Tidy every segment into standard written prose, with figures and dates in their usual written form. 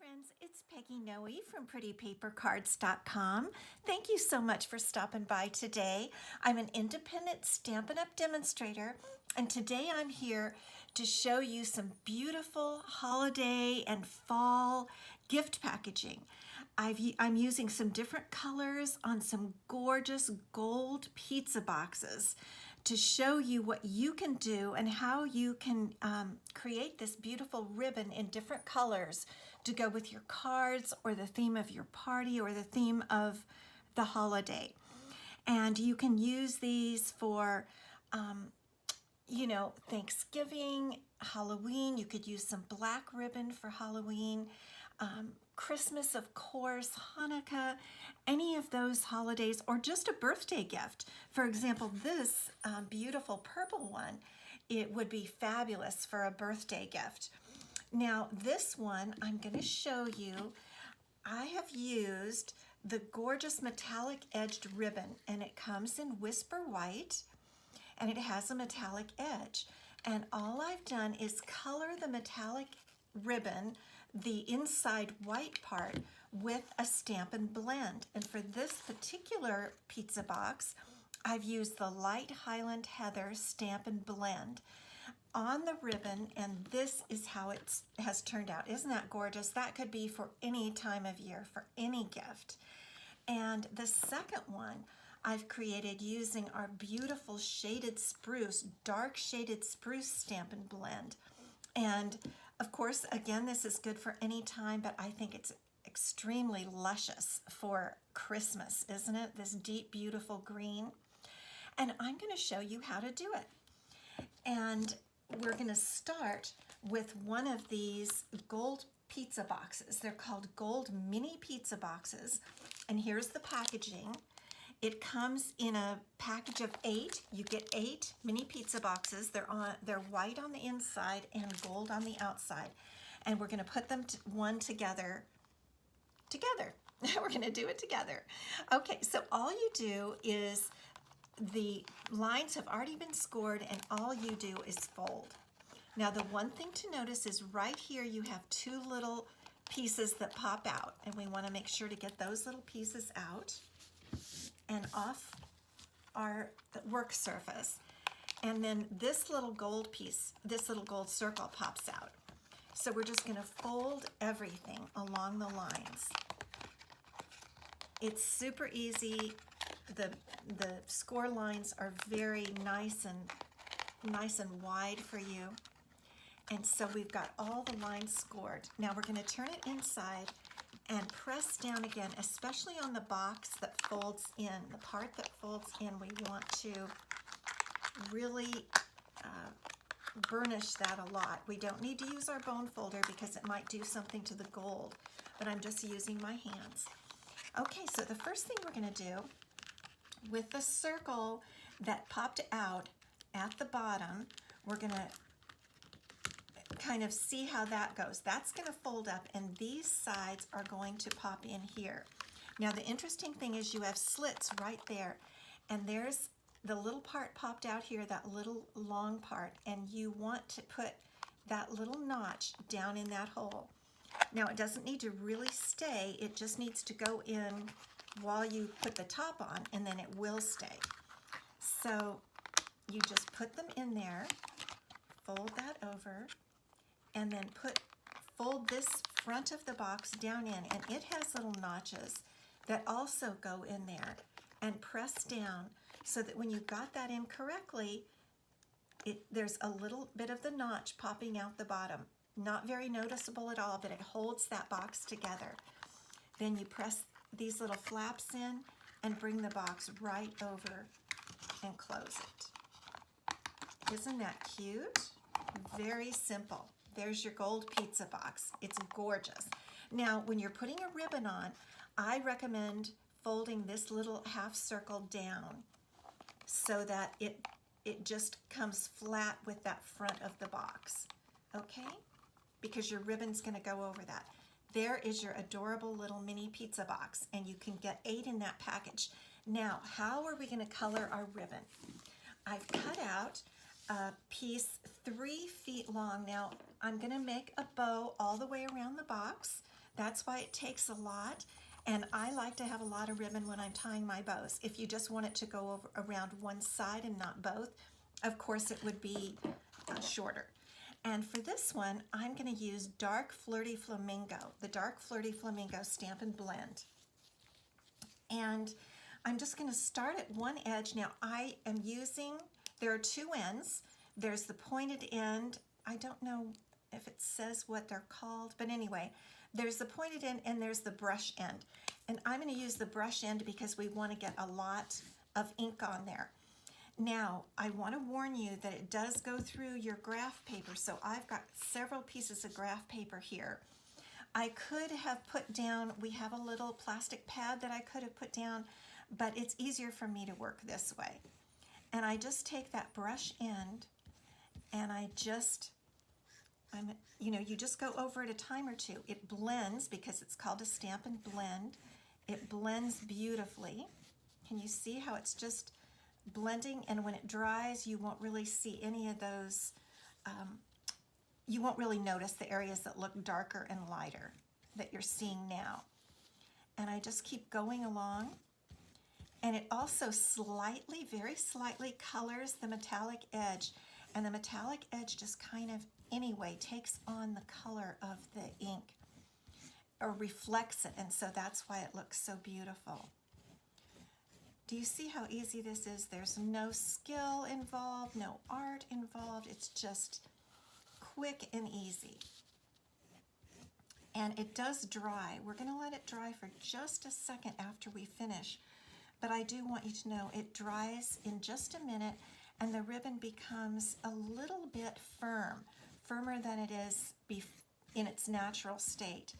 friends, it's Peggy Noe from PrettyPaperCards.com. Thank you so much for stopping by today. I'm an independent Stampin' Up! Demonstrator, and today I'm here to show you some beautiful holiday and fall gift packaging. I'm using some different colors on some gorgeous gold pizza boxes to show you what you can do and how you can create this beautiful ribbon in different colors to go with your cards or the theme of your party or the theme of the holiday. And you can use these for Thanksgiving, Halloween. You could use some black ribbon for Halloween, Christmas, of course, Hanukkah, any of those holidays, or just a birthday gift. For example, this beautiful purple one, it would be fabulous for a birthday gift. Now, this one I'm going to show you. I have used the gorgeous metallic edged ribbon, and it comes in Whisper White, and it has a metallic edge. And all I've done is color the metallic ribbon, the inside white part, with a Stampin' Blend. And for this particular pizza box, I've used the Light Highland Heather Stampin' Blend on the ribbon, and this is how it has turned out. Isn't that gorgeous? That could be for any time of year, for any gift. And the second one I've created using our beautiful shaded spruce, dark shaded spruce Stampin' Blend. And of course, again, this is good for any time, but I think it's extremely luscious for Christmas, isn't it? This deep, beautiful green. And I'm going to show you how to do it. And we're going to start with one of these gold pizza boxes. They're called gold mini pizza boxes. And here's the packaging. It comes in a package of 8. You get 8 mini pizza boxes. They're white on the inside and gold on the outside. And we're going to put them one together. We're going to do it together. Okay, so all you do is the lines have already been scored, and all you do is fold. Now, the one thing to notice is right here you have 2 little pieces that pop out, and we want to make sure to get those little pieces out and off our work surface. And then this little gold piece, this little gold circle pops out. So we're just going to fold everything along the lines. It's super easy. The score lines are very nice and wide for you. And so we've got all the lines scored. Now we're going to turn it inside and press down again, especially on the box that folds in. The part that folds in, we want to really burnish that a lot. We don't need to use our bone folder because it might do something to the gold, but I'm just using my hands. Okay, so the first thing we're going to do with the circle that popped out at the bottom, we're going to kind of see how that goes. That's going to fold up, and these sides are going to pop in here. Now, the interesting thing is you have slits right there, and there's the little part popped out here, that little long part, and you want to put that little notch down in that hole. Now, it doesn't need to really stay. It just needs to go in while you put the top on, and then it will stay. So you just put them in there, fold that over, and then fold this front of the box down in, and it has little notches that also go in there, and press down so that when you got that in correctly, there's a little bit of the notch popping out the bottom. Not very noticeable at all, but it holds that box together. Then you press these little flaps in and bring the box right over and close it. Isn't that cute? Very simple. There's your gold pizza box. It's gorgeous. Now, when you're putting a ribbon on, I recommend folding this little half circle down so that it just comes flat with that front of the box, okay? Because your ribbon's going to go over that. There is your adorable little mini pizza box, and you can get 8 in that package. Now, how are we going to color our ribbon? I've cut out a piece 3 feet long. Now, I'm going to make a bow all the way around the box. That's why it takes a lot. And I like to have a lot of ribbon when I'm tying my bows. If you just want it to go around one side and not both, of course it would be shorter. And for this one, I'm going to use Dark Flirty Flamingo, the Dark Flirty Flamingo Stampin' Blend. And I'm just going to start at one edge. Now I am using, there are two ends. There's the pointed end. I don't know if it says what they're called, but anyway, there's the pointed end and there's the brush end. And I'm going to use the brush end because we want to get a lot of ink on there. Now, I want to warn you that it does go through your graph paper, so I've got several pieces of graph paper here. I could have put down, we have a little plastic pad that I could have put down, but it's easier for me to work this way. And I just take that brush end and you just go over it a time or two. It blends because it's called a Stampin' Blend. It blends beautifully. Can you see how it's just blending? And when it dries, you won't really see any of those, you won't really notice the areas that look darker and lighter that you're seeing now. And I just keep going along. And it also slightly, very slightly colors the metallic edge. And the metallic edge just kind of, anyway, takes on the color of the ink or reflects it. And so that's why it looks so beautiful. Do you see how easy this is? There's no skill involved, no art involved. It's just quick and easy. And it does dry. We're going to let it dry for just a second after we finish. But I do want you to know it dries in just a minute and the ribbon becomes a little bit firmer than it is in its natural state,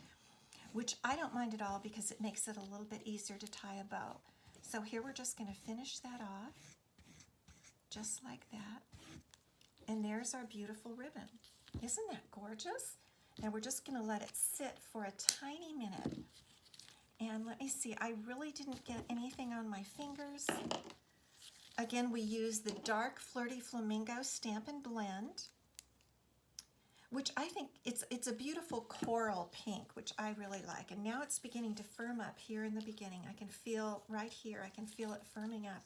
which I don't mind at all because it makes it a little bit easier to tie a bow. So here we're just going to finish that off, just like that. And there's our beautiful ribbon. Isn't that gorgeous? Now we're just going to let it sit for a tiny minute. And let me see, I really didn't get anything on my fingers. Again, we use the Dark Flirty Flamingo Stampin' Blend, which I think it's a beautiful coral pink, which I really like. And now it's beginning to firm up here in the beginning. I can feel right here, I can feel it firming up.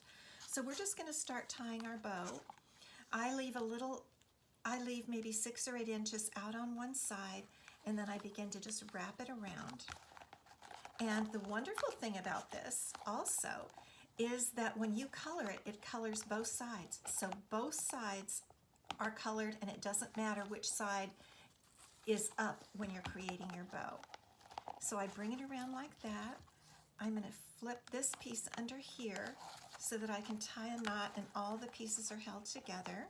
So we're just going to start tying our bow. I leave maybe 6 or 8 inches out on one side, and then I begin to just wrap it around. And the wonderful thing about this also is that when you color it, it colors both sides. So both sides are colored, and it doesn't matter which side is up when you're creating your bow. So I bring it around like that. I'm going to flip this piece under here so that I can tie a knot and all the pieces are held together.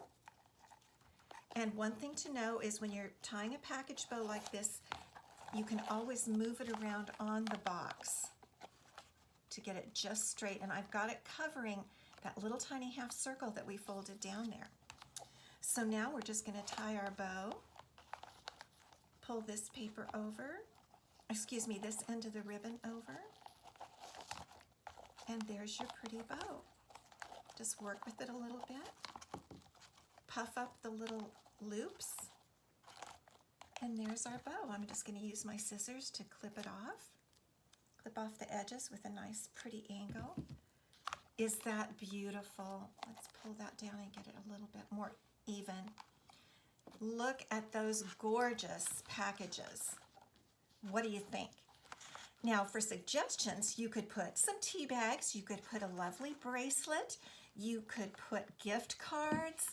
And one thing to know is when you're tying a package bow like this, you can always move it around on the box to get it just straight. And I've got it covering that little tiny half circle that we folded down there. So now we're just going to tie our bow, pull this paper over, this end of the ribbon over, and there's your pretty bow. Just work with it a little bit, puff up the little loops, and there's our bow. I'm just going to use my scissors to clip it off. Clip off the edges with a nice pretty angle. Is that beautiful? Let's pull that down and get it a little bit more even. Look at those gorgeous packages. What do you think? Now for suggestions, you could put some tea bags, you could put a lovely bracelet, you could put gift cards,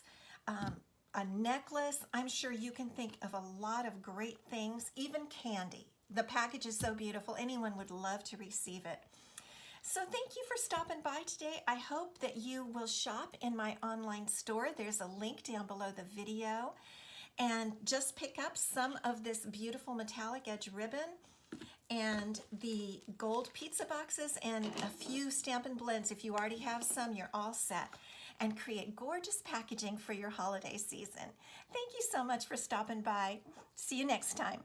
a necklace. I'm sure you can think of a lot of great things, even candy. The package is so beautiful, anyone would love to receive it. So thank you for stopping by today. I hope that you will shop in my online store. There's a link down below the video. And just pick up some of this beautiful metallic edge ribbon and the gold pizza boxes and a few Stampin' Blends. If you already have some, you're all set. And create gorgeous packaging for your holiday season. Thank you so much for stopping by. See you next time.